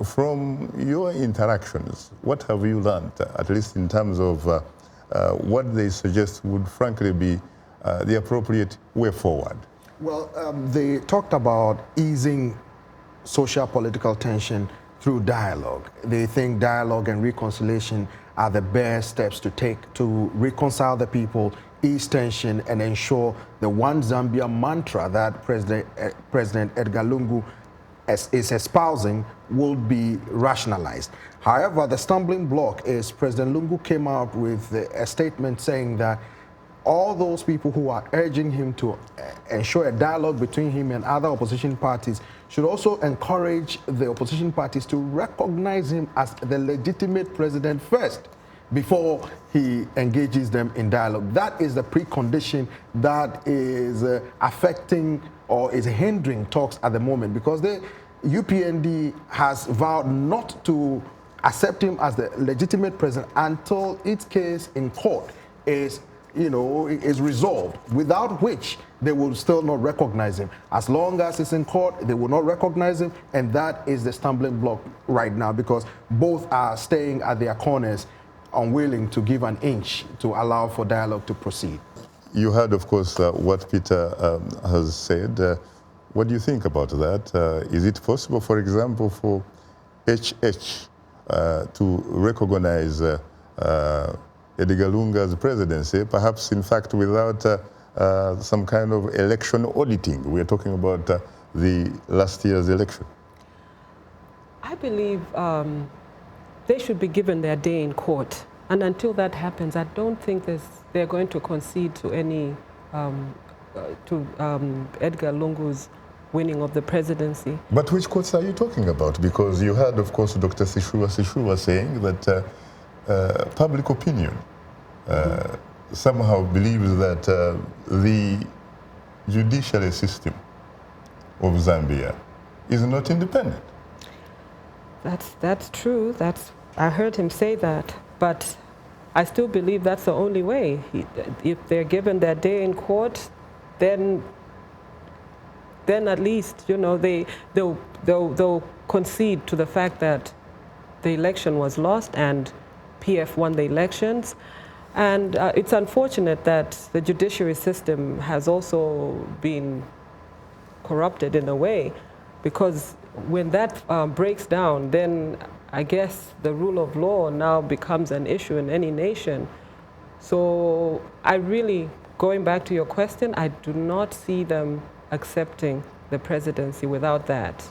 From your interactions, what have you learned, at least in terms of what they suggest would frankly be the appropriate way forward? Well, they talked about easing social political tension through dialogue. They think dialogue and reconciliation are the best steps to take to reconcile the people, ease tension, and ensure the one Zambia mantra that President Edgar Lungu is espousing will be rationalized. However, the stumbling block is President Lungu came out with a statement saying that all those people who are urging him to ensure a dialogue between him and other opposition parties should also encourage the opposition parties to recognize him as the legitimate president first before he engages them in dialogue. That is the precondition that is affecting or is hindering talks at the moment, because the UPND has vowed not to accept him as the legitimate president until its case in court is resolved, without which they will still not recognize him. As long as it's in court, they will not recognize him, and that is the stumbling block right now, because both are staying at their corners, unwilling to give an inch to allow for dialogue to proceed. You heard, of course, what Peter has said. What do you think about that? Is it possible, for example, for HH to recognize Edgar Lungu's presidency, perhaps in fact without some kind of election auditing? We're talking about the last year's election. I believe they should be given their day in court. And until that happens, I don't think they're going to concede to any, Edgar Lungu's winning of the presidency. But which courts are you talking about? Because you heard, of course, Dr. Sishuwa saying that public opinion somehow believes that the judiciary system of Zambia is not independent. That's true. I heard him say that, but I still believe that's the only way. If they're given their day in court, then at least they'll concede to the fact that the election was lost and PF won the elections. And it's unfortunate that the judiciary system has also been corrupted in a way, because when that breaks down, then I guess the rule of law now becomes an issue in any nation. So going back to your question, I do not see them accepting the presidency without that.